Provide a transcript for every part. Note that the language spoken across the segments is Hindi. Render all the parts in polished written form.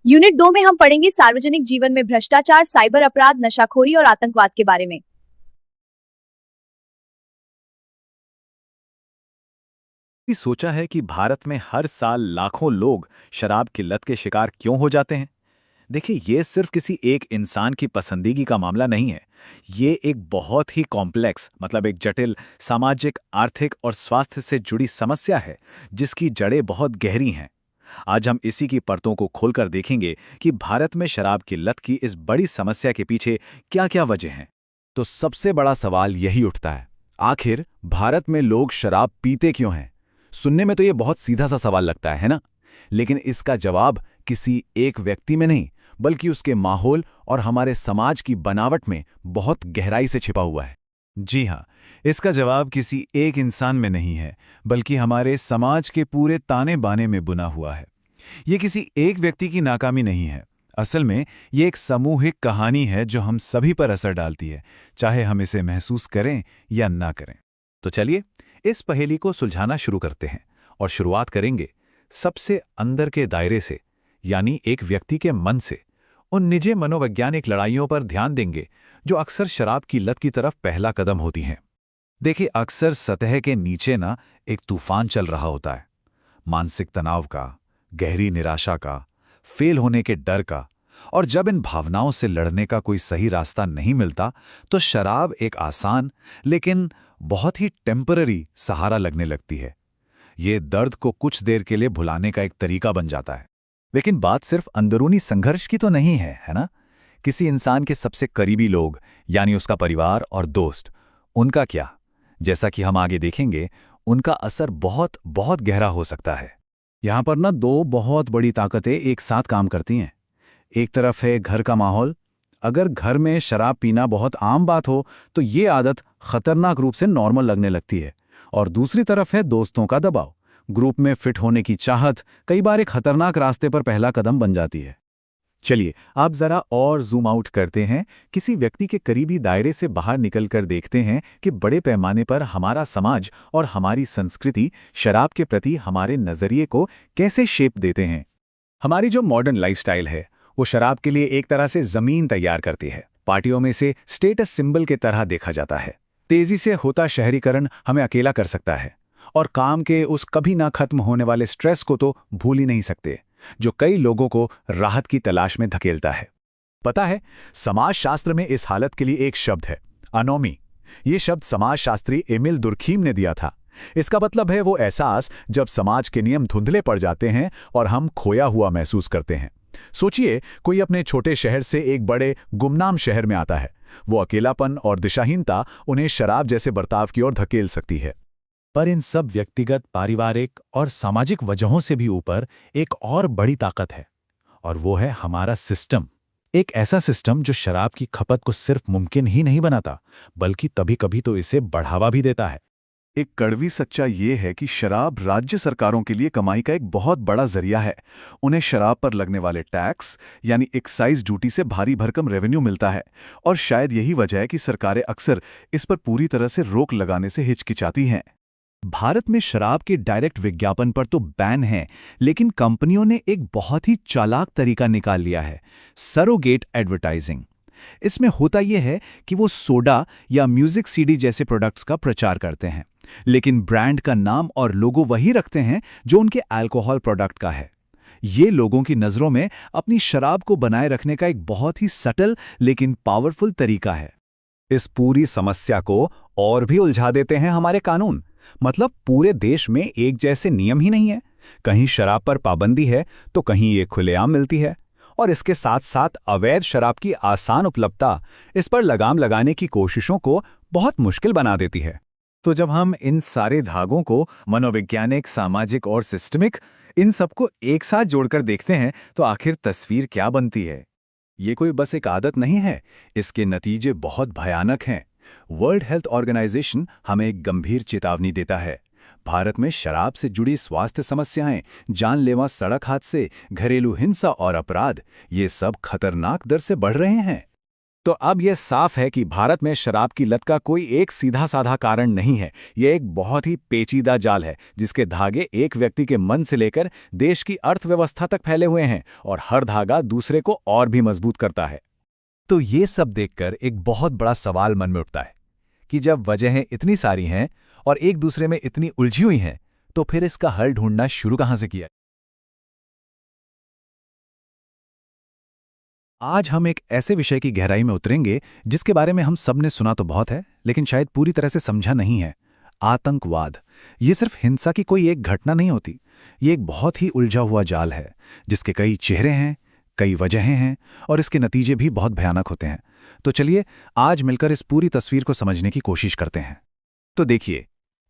यूनिट 2 में हम पढ़ेंगे सार्वजनिक जीवन में भ्रष्टाचार, साइबर अपराध, नशाखोरी और आतंकवाद के बारे में। भी सोचा है कि भारत में हर साल लाखों लोग शराब की लत के शिकार क्यों हो जाते हैं? देखिए, ये सिर्फ किसी एक इंसान की पसंदीगी का मामला नहीं है। ये एक बहुत ही कॉम्प्लेक्स, मतलब एक जटिल सामाजिक, आर्थिक और स्वास्थ्य से जुड़ी समस्या है, जिसकी जड़ें बहुत गहरी हैं। आज हम इसी की परतों को खोलकर देखेंगे कि भारत में शराब की लत की इस बड़ी समस्या के पीछे क्या-क्या वजह हैं। तो सबसे बड़ा सवाल यही उठता है, आखिर भारत में लोग शराब पीते क्यों हैं? सुनने में तो ये बहुत सीधा सा सवाल लगता है ना? लेकिन इसका जवाब किसी एक व्यक्ति में नहीं, बल्कि उसके माहौल और हमारे समाज की बनावट में बहुत गहराई से छिपा हुआ है। जी हाँ, इसका जवाब किसी एक इंसान में नहीं है, बल्कि हमारे समाज के पूरे ताने बाने में बुना हुआ है। ये किसी एक व्यक्ति की नाकामी नहीं है। असल में ये एक सामूहिक कहानी है जो हम सभी पर असर डालती है, चाहे हम इसे महसूस करें या ना करें। तो चलिए, इस पहेली को सुलझाना शुरू करते हैं और शुरुआत करेंगे सबसे अंदर के दायरे से, यानी एक व्यक्ति के मन से। उन निजी मनोवैज्ञानिक लड़ाइयों पर ध्यान देंगे जो अक्सर शराब की लत की तरफ पहला कदम होती हैं। देखिए, अक्सर सतह के नीचे ना एक तूफान चल रहा होता है, मानसिक तनाव का, गहरी निराशा का, फेल होने के डर का। और जब इन भावनाओं से लड़ने का कोई सही रास्ता नहीं मिलता, तो शराब एक आसान लेकिन बहुत ही टेम्पररी सहारा लगने लगती है। ये दर्द को कुछ देर के लिए भुलाने का एक तरीका बन जाता है। लेकिन बात सिर्फ अंदरूनी संघर्ष की तो नहीं है, है ना? किसी इंसान के सबसे करीबी लोग, यानी उसका परिवार और दोस्त, उनका क्या? जैसा कि हम आगे देखेंगे, उनका असर बहुत बहुत गहरा हो सकता है। यहाँ पर ना दो बहुत बड़ी ताकतें एक साथ काम करती हैं। एक तरफ है घर का माहौल। अगर घर में शराब पीना बहुत आम बात हो, तो ये आदत खतरनाक रूप से नॉर्मल लगने लगती है। और दूसरी तरफ है दोस्तों का दबाव। ग्रुप में फिट होने की चाहत कई बार एक खतरनाक रास्ते पर पहला कदम बन जाती है। चलिए, आप जरा और जूम आउट करते हैं, किसी व्यक्ति के करीबी दायरे से बाहर निकलकर देखते हैं कि बड़े पैमाने पर हमारा समाज और हमारी संस्कृति शराब के प्रति हमारे नजरिए को कैसे शेप देते हैं। हमारी जो मॉडर्न लाइफस्टाइल है, वो शराब के लिए एक तरह से जमीन तैयार करती है। पार्टियों में से स्टेटस सिंबल के तरह देखा जाता है। तेजी से होता शहरीकरण हमें अकेला कर सकता है, और काम के उस कभी ना खत्म होने वाले स्ट्रेस को तो भूल ही नहीं सकते, जो कई लोगों को राहत की तलाश में धकेलता है। पता है, समाजशास्त्र में इस हालत के लिए एक शब्द है, अनोमी। ये शब्द समाजशास्त्री एमिल दुर्खीम ने दिया था। इसका मतलब है वो एहसास जब समाज के नियम धुंधले पड़ जाते हैं और हम खोया हुआ महसूस करते हैं। सोचिए, कोई अपने छोटे शहर से एक बड़े गुमनाम शहर में आता है। वो अकेलापन और दिशाहीनता उन्हें शराब जैसे बर्ताव की ओर धकेल सकती है। पर इन सब व्यक्तिगत, पारिवारिक और सामाजिक वजहों से भी ऊपर एक और बड़ी ताकत है, और वो है हमारा सिस्टम। एक ऐसा सिस्टम जो शराब की खपत को सिर्फ मुमकिन ही नहीं बनाता, बल्कि कभी-कभी तो इसे बढ़ावा भी देता है। एक कड़वी सच्चाई ये है कि शराब राज्य सरकारों के लिए कमाई का एक बहुत बड़ा जरिया है। उन्हें शराब पर लगने वाले टैक्स, यानी एक्साइज ड्यूटी से भारी भरकम रेवेन्यू मिलता है, और शायद यही वजह है कि सरकारें अक्सर इस पर पूरी तरह से रोक लगाने से हिचकिचाती हैं। भारत में शराब के डायरेक्ट विज्ञापन पर तो बैन है, लेकिन कंपनियों ने एक बहुत ही चालाक तरीका निकाल लिया है, सरोगेट एडवर्टाइजिंग। इसमें होता यह है कि वो सोडा या म्यूजिक सीडी जैसे प्रोडक्ट्स का प्रचार करते हैं, लेकिन ब्रांड का नाम और लोगो वही रखते हैं जो उनके अल्कोहल प्रोडक्ट का है। ये लोगों की नज़रों में अपनी शराब को बनाए रखने का एक बहुत ही सटल लेकिन पावरफुल तरीका है। इस पूरी समस्या को और भी उलझा देते हैं हमारे कानून। मतलब पूरे देश में एक जैसे नियम ही नहीं है। कहीं शराब पर पाबंदी है, तो कहीं ये खुलेआम मिलती है। और इसके साथ साथ अवैध शराब की आसान उपलब्धता इस पर लगाम लगाने की कोशिशों को बहुत मुश्किल बना देती है। तो जब हम इन सारे धागों को मनोवैज्ञानिक, सामाजिक और सिस्टमिक, इन सबको एक साथ जोड़कर देखते हैं, तो आखिर तस्वीर क्या बनती है? ये कोई बस एक आदत नहीं है, इसके नतीजे बहुत भयानक हैं। वर्ल्ड हेल्थ ऑर्गेनाइजेशन हमें एक गंभीर चेतावनी देता है। भारत में शराब से जुड़ी स्वास्थ्य समस्याएं, जानलेवा सड़क हादसे, घरेलू हिंसा और अपराध, ये सब खतरनाक दर से बढ़ रहे हैं। तो अब यह साफ है कि भारत में शराब की लत का कोई एक सीधा साधा कारण नहीं है। यह एक बहुत ही पेचीदा जाल है जिसके धागे एक व्यक्ति के मन से लेकर देश की अर्थव्यवस्था तक फैले हुए हैं और हर धागा दूसरे को और भी मजबूत करता है। तो ये सब देखकर एक बहुत बड़ा सवाल मन में उठता है कि जब वजहें इतनी सारी हैं और एक दूसरे में इतनी उलझी हुई हैं, तो फिर इसका हल ढूंढना शुरू कहां से किया। आज हम एक ऐसे विषय की गहराई में उतरेंगे जिसके बारे में हम सब ने सुना तो बहुत है, लेकिन शायद पूरी तरह से समझा नहीं है। आतंकवाद। ये सिर्फ हिंसा की कोई एक घटना नहीं होती। ये एक बहुत ही उलझा हुआ जाल है जिसके कई चेहरे हैं, कई वजहें हैं और इसके नतीजे भी बहुत भयानक होते हैं। तो चलिए आज मिलकर इस पूरी तस्वीर को समझने की कोशिश करते हैं। तो देखिए,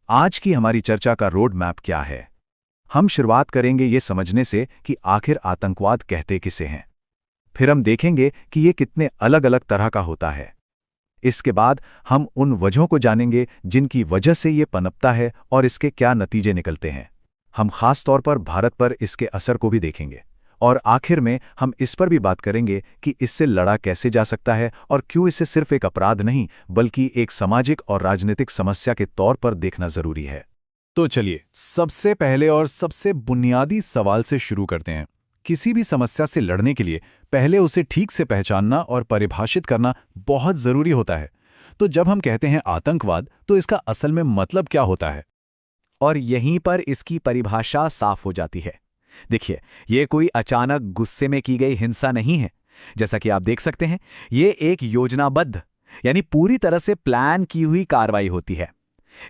आज की हमारी चर्चा का रोड मैप क्या है। हम शुरुआत करेंगे ये समझने से कि आखिर आतंकवाद कहते किसे हैं। फिर हम देखेंगे कि ये कितने अलग अलग तरह का होता है। इसके बाद हम उन वजहों को जानेंगे जिनकी वजह से ये पनपता है और इसके क्या नतीजे निकलते हैं। हम खास तौर पर भारत पर इसके असर को भी देखेंगे और आखिर में हम इस पर भी बात करेंगे कि इससे लड़ा कैसे जा सकता है और क्यों इसे सिर्फ एक अपराध नहीं बल्कि एक सामाजिक और राजनीतिक समस्या के तौर पर देखना जरूरी है। तो चलिए सबसे पहले और सबसे बुनियादी सवाल से शुरू करते हैं। किसी भी समस्या से लड़ने के लिए पहले उसे ठीक से पहचानना और परिभाषित करना बहुत जरूरी होता है। तो जब हम कहते हैं आतंकवाद, तो इसका असल में मतलब क्या होता है? और यहीं पर इसकी परिभाषा साफ हो जाती है। देखिए, ये कोई अचानक गुस्से में की गई हिंसा नहीं है। जैसा कि आप देख सकते हैं, ये एक योजनाबद्ध यानी पूरी तरह से प्लान की हुई कार्रवाई होती है।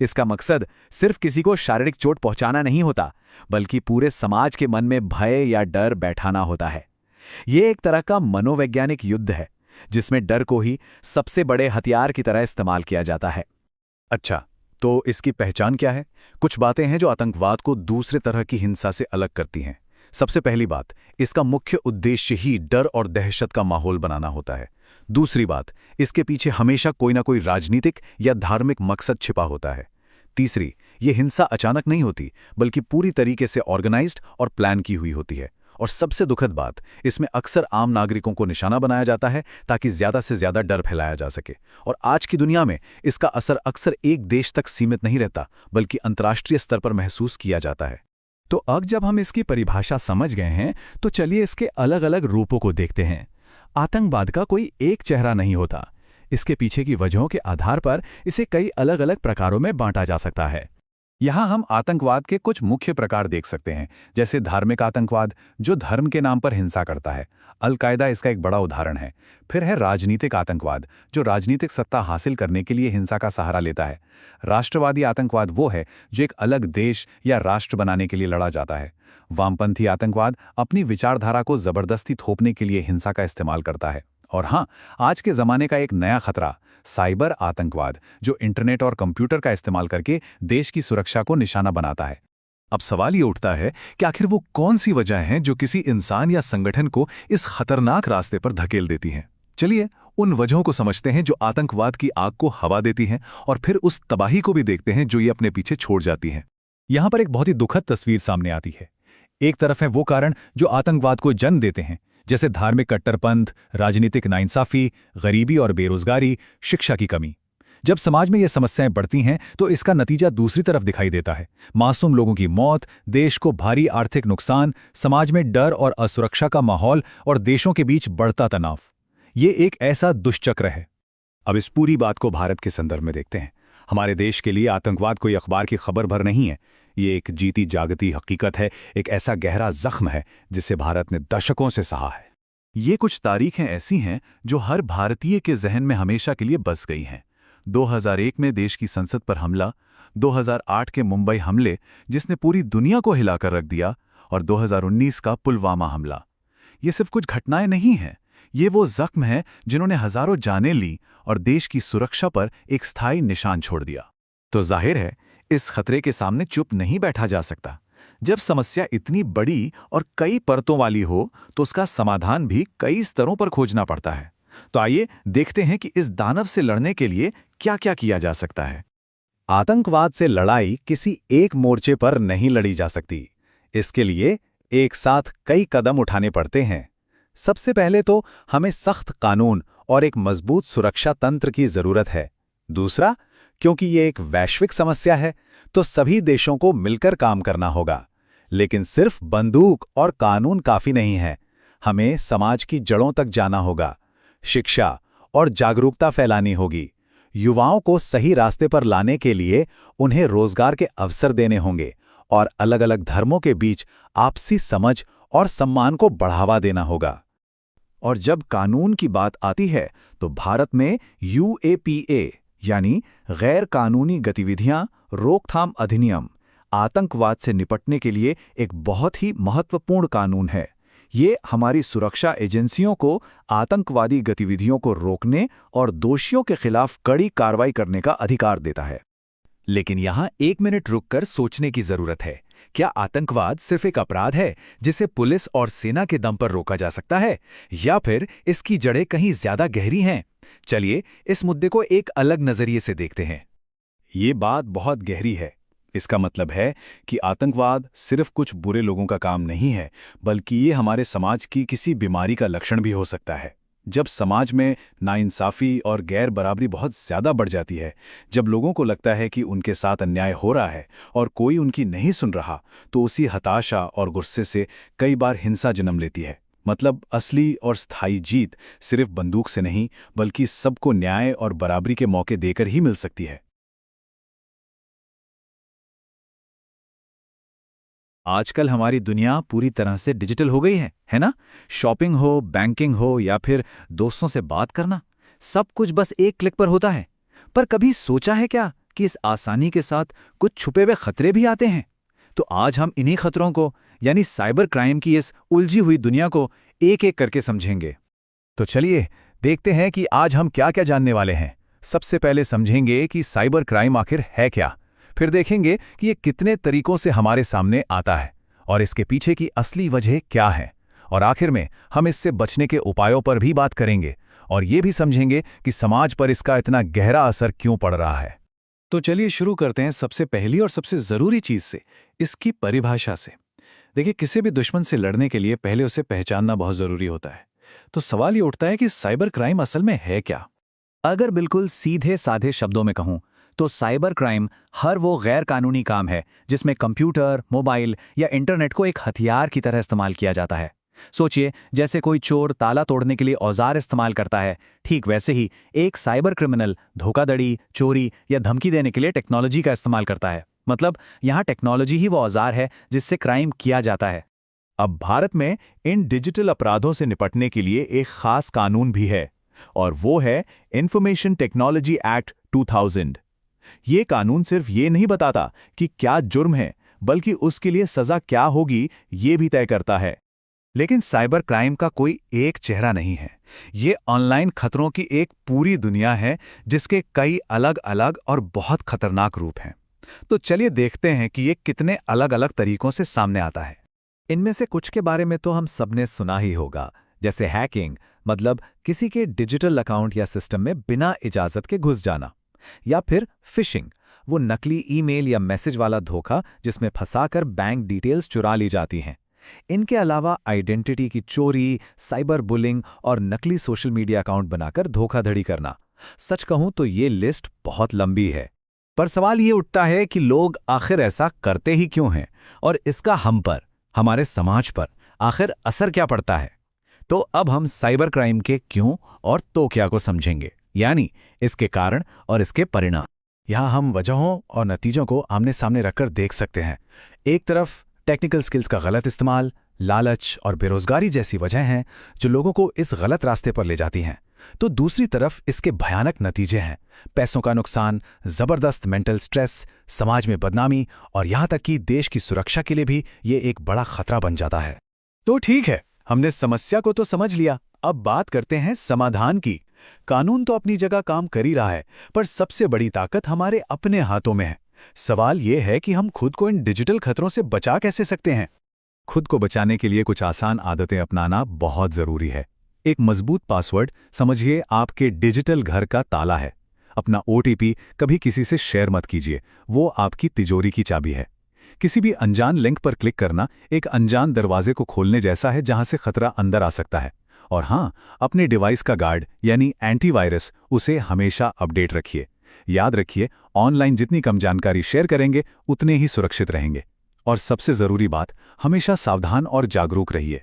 इसका मकसद सिर्फ किसी को शारीरिक चोट पहुंचाना नहीं होता, बल्कि पूरे समाज के मन में भय या डर बैठाना होता है। ये एक तरह का मनोवैज्ञानिक युद्ध है जिसमें डर को ही सबसे बड़े हथियार की तरह इस्तेमाल किया जाता है। अच्छा, तो इसकी पहचान क्या है? कुछ बातें हैं जो आतंकवाद को दूसरे तरह की हिंसा से अलग करती हैं। सबसे पहली बात, इसका मुख्य उद्देश्य ही डर और दहशत का माहौल बनाना होता है। दूसरी बात, इसके पीछे हमेशा कोई ना कोई राजनीतिक या धार्मिक मकसद छिपा होता है। तीसरी, ये हिंसा अचानक नहीं होती बल्कि पूरी तरीके से ऑर्गेनाइज्ड और प्लान की हुई होती है। और सबसे दुखद बात, इसमें अक्सर आम नागरिकों को निशाना बनाया जाता है ताकि ज्यादा से ज्यादा डर फैलाया जा सके। और आज की दुनिया में इसका असर अक्सर एक देश तक सीमित नहीं रहता बल्कि अंतर्राष्ट्रीय स्तर पर महसूस किया जाता है। तो अब जब हम इसकी परिभाषा समझ गए हैं, तो चलिए इसके अलग अलग रूपों को देखते हैं। आतंकवाद का कोई एक चेहरा नहीं होता। इसके पीछे की वजहों के आधार पर इसे कई अलग अलग प्रकारों में बांटा जा सकता है। यहाँ हम आतंकवाद के कुछ मुख्य प्रकार देख सकते हैं, जैसे धार्मिक आतंकवाद जो धर्म के नाम पर हिंसा करता है। अल-कायदा इसका एक बड़ा उदाहरण है। फिर है राजनीतिक आतंकवाद जो राजनीतिक सत्ता हासिल करने के लिए हिंसा का सहारा लेता है। राष्ट्रवादी आतंकवाद वो है जो एक अलग देश या राष्ट्र बनाने के लिए लड़ा जाता है। वामपंथी आतंकवाद अपनी विचारधारा को जबरदस्ती थोपने के लिए हिंसा का इस्तेमाल करता है। और हाँ, आज के ज़माने का एक नया खतरा साइबर आतंकवाद जो इंटरनेट और कंप्यूटर का इस्तेमाल करके देश की सुरक्षा को निशाना बनाता है। अब सवाल ये उठता है कि आखिर वो कौन सी वजह हैं जो किसी इंसान या संगठन को इस खतरनाक रास्ते पर धकेल देती हैं। चलिए उन वजहों को समझते हैं जो आतंकवाद की आग को हवा देती हैं और फिर उस तबाही को भी देखते हैं जो ये अपने पीछे छोड़ जाती हैं। यहाँ पर एक बहुत ही दुखद तस्वीर सामने आती है। एक तरफ है वो कारण जो आतंकवाद को जन्म देते हैं, जैसे धार्मिक कट्टरपंथ, राजनीतिक नाइंसाफी, गरीबी और बेरोजगारी, शिक्षा की कमी। जब समाज में ये समस्याएं बढ़ती हैं तो इसका नतीजा दूसरी तरफ दिखाई देता है। मासूम लोगों की मौत, देश को भारी आर्थिक नुकसान, समाज में डर और असुरक्षा का माहौल और देशों के बीच बढ़ता तनाव। ये एक ऐसा दुष्चक्र है। अब इस पूरी बात को भारत के संदर्भ में देखते हैं। हमारे देश के लिए आतंकवाद कोई अखबार की खबर भर नहीं है। ये एक जीती जागती हकीकत है, एक ऐसा गहरा जख्म है जिसे भारत ने दशकों से सहा है। ये कुछ तारीखें ऐसी हैं जो हर भारतीय के जहन में हमेशा के लिए बस गई हैं। 2001 में देश की संसद पर हमला, 2008 के मुंबई हमले जिसने पूरी दुनिया को हिलाकर रख दिया, और 2019 का पुलवामा हमला। ये सिर्फ कुछ घटनाएं नहीं हैं, ये वो जख्म हैं जिन्होंने हजारों जानें ली और देश की सुरक्षा पर एक स्थायी निशान छोड़ दिया। तो जाहिर है इस खतरे के सामने चुप नहीं बैठा जा सकता। जब समस्या इतनी बड़ी और कई परतों वाली हो तो उसका समाधान भी कई स्तरों पर खोजना पड़ता है। तो आइए देखते हैं कि इस दानव से लड़ने के लिए क्या क्या किया जा सकता है। आतंकवाद से लड़ाई किसी एक मोर्चे पर नहीं लड़ी जा सकती। इसके लिए एक साथ कई कदम उठाने पड़ते हैं। सबसे पहले तो हमें सख्त कानून और एक मजबूत सुरक्षा तंत्र की जरूरत है। दूसरा, क्योंकि ये एक वैश्विक समस्या है तो सभी देशों को मिलकर काम करना होगा। लेकिन सिर्फ बंदूक और कानून काफी नहीं है, हमें समाज की जड़ों तक जाना होगा, शिक्षा और जागरूकता फैलानी होगी। युवाओं को सही रास्ते पर लाने के लिए उन्हें रोजगार के अवसर देने होंगे और अलग-अलग धर्मों के बीच आपसी समझ और सम्मान को बढ़ावा देना होगा। और जब कानून की बात आती है तो भारत में यूएपीए यानी गैर कानूनी गतिविधियां रोकथाम अधिनियम आतंकवाद से निपटने के लिए एक बहुत ही महत्वपूर्ण कानून है। ये हमारी सुरक्षा एजेंसियों को आतंकवादी गतिविधियों को रोकने और दोषियों के खिलाफ कड़ी कार्रवाई करने का अधिकार देता है। लेकिन यहाँ एक मिनट रुककर सोचने की जरूरत है। क्या आतंकवाद सिर्फ एक अपराध है जिसे पुलिस और सेना के दम पर रोका जा सकता है, या फिर इसकी जड़ें कहीं ज्यादा गहरी हैं? चलिए इस मुद्दे को एक अलग नजरिए से देखते हैं। ये बात बहुत गहरी है। इसका मतलब है कि आतंकवाद सिर्फ कुछ बुरे लोगों का काम नहीं है, बल्कि ये हमारे समाज की किसी बीमारी का लक्षण भी हो सकता है। जब समाज में नाइंसाफी और गैर बराबरी बहुत ज़्यादा बढ़ जाती है, जब लोगों को लगता है कि उनके साथ अन्याय हो रहा है और कोई उनकी नहीं सुन रहा, तो उसी हताशा और गुस्से से कई बार हिंसा जन्म लेती है। मतलब असली और स्थायी जीत सिर्फ बंदूक से नहीं, बल्कि सबको न्याय और बराबरी के मौके देकर ही मिल सकती है। आजकल हमारी दुनिया पूरी तरह से डिजिटल हो गई है ना? शॉपिंग हो, बैंकिंग हो या फिर दोस्तों से बात करना, सब कुछ बस एक क्लिक पर होता है। पर कभी सोचा है क्या कि इस आसानी के साथ कुछ छुपे हुए खतरे भी आते हैं? तो आज हम इन्हीं खतरों को, यानी साइबर क्राइम की इस उलझी हुई दुनिया को एक एक करके समझेंगे। तो चलिए देखते हैं कि आज हम क्या क्या जानने वाले हैं। सबसे पहले समझेंगे कि साइबर क्राइम आखिर है क्या, फिर देखेंगे कि ये कितने तरीकों से हमारे सामने आता है और इसके पीछे की असली वजह क्या है, और आखिर में हम इससे बचने के उपायों पर भी बात करेंगे और ये भी समझेंगे कि समाज पर इसका इतना गहरा असर क्यों पड़ रहा है। तो चलिए शुरू करते हैं सबसे पहली और सबसे ज़रूरी चीज़ से, इसकी परिभाषा से। देखिए, किसी भी दुश्मन से लड़ने के लिए पहले उसे पहचानना बहुत ज़रूरी होता है। तो सवाल ये उठता है कि साइबर क्राइम असल में है क्या? अगर बिल्कुल सीधे साधे शब्दों में कहूं तो साइबर क्राइम हर वो गैर कानूनी काम है जिसमें कंप्यूटर, मोबाइल या इंटरनेट को एक हथियार की तरह इस्तेमाल किया जाता है। सोचिए, जैसे कोई चोर ताला तोड़ने के लिए औजार इस्तेमाल करता है, ठीक वैसे ही एक साइबर क्रिमिनल धोखाधड़ी, चोरी या धमकी देने के लिए टेक्नोलॉजी का इस्तेमाल करता है। मतलब यहाँ टेक्नोलॉजी ही वो औजार है जिससे क्राइम किया जाता है। अब भारत में इन डिजिटल अपराधों से निपटने के लिए एक खास कानून भी है, और वो है इंफॉर्मेशन टेक्नोलॉजी एक्ट 2000। ये कानून सिर्फ ये नहीं बताता कि क्या जुर्म है, बल्कि उसके लिए सजा क्या होगी ये भी तय करता है। लेकिन साइबर क्राइम का कोई एक चेहरा नहीं है। ये ऑनलाइन खतरों की एक पूरी दुनिया है जिसके कई अलग अलग और बहुत खतरनाक रूप हैं। तो चलिए देखते हैं कि ये कितने अलग अलग तरीकों से सामने आता है। इनमें से कुछ के बारे में तो हम सबने सुना ही होगा, जैसे हैकिंग, मतलब किसी के डिजिटल अकाउंट या सिस्टम में बिना इजाजत के घुस जाना, या फिर फिशिंग, वो नकली ईमेल या मैसेज वाला धोखा जिसमें फंसाकर बैंक डिटेल्स चुरा ली जाती हैं। इनके अलावा आइडेंटिटी की चोरी, साइबर बुलिंग और नकली सोशल मीडिया अकाउंट बनाकर धोखाधड़ी करना। सच कहूं तो ये लिस्ट बहुत लंबी है। पर सवाल ये उठता है कि लोग आखिर ऐसा करते ही क्यों हैं, और इसका हम पर, हमारे समाज पर आखिर असर क्या पड़ता है। तो अब हम साइबर क्राइम के क्यों और तो क्या को समझेंगे, यानी इसके कारण और इसके परिणाम। यहाँ हम वजहों और नतीजों को आमने सामने रखकर देख सकते हैं। एक तरफ टेक्निकल स्किल्स का गलत इस्तेमाल, लालच और बेरोजगारी जैसी वजह हैं जो लोगों को इस गलत रास्ते पर ले जाती हैं। तो दूसरी तरफ इसके भयानक नतीजे हैं, पैसों का नुकसान, जबरदस्त मेंटल स्ट्रेस, समाज में बदनामी और यहाँ तक कि देश की सुरक्षा के लिए भी ये एक बड़ा खतरा बन जाता है। तो ठीक है, हमने समस्या को तो समझ लिया, अब बात करते हैं समाधान की। कानून तो अपनी जगह काम कर ही रहा है, पर सबसे बड़ी ताकत हमारे अपने हाथों में है। सवाल यह है कि हम खुद को इन डिजिटल खतरों से बचा कैसे सकते हैं। खुद को बचाने के लिए कुछ आसान आदतें अपनाना बहुत जरूरी है। एक मजबूत पासवर्ड, समझिए आपके डिजिटल घर का ताला है। अपना OTP कभी किसी से शेयर मत कीजिए, वो आपकी तिजोरी की चाबी है। किसी भी अनजान लिंक पर क्लिक करना एक अनजान दरवाजे को खोलने जैसा है जहां से खतरा अंदर आ सकता है। और हाँ, अपने डिवाइस का गार्ड यानी एंटीवायरस उसे हमेशा अपडेट रखिए। याद रखिए, ऑनलाइन जितनी कम जानकारी शेयर करेंगे उतने ही सुरक्षित रहेंगे। और सबसे ज़रूरी बात, हमेशा सावधान और जागरूक रहिए।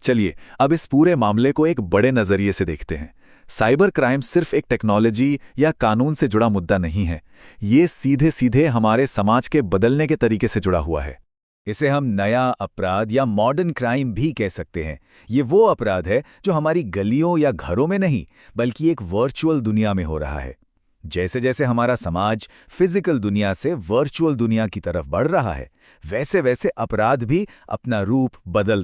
चलिए अब इस पूरे मामले को एक बड़े नज़रिए से देखते हैं। साइबर क्राइम सिर्फ एक टेक्नोलॉजी या कानून से जुड़ा मुद्दा नहीं है, ये सीधे सीधे हमारे समाज के बदलने के तरीके से जुड़ा हुआ है। इसे हम नया अपराध या मॉडर्न क्राइम भी कह सकते हैं। ये वो अपराध है जो हमारी गलियों या घरों में नहीं, बल्कि एक वर्चुअल दुनिया में हो रहा है। जैसे जैसे हमारा समाज फिजिकल दुनिया से वर्चुअल दुनिया की तरफ बढ़ रहा है, वैसे वैसे अपराध भी अपना रूप बदल रहा है।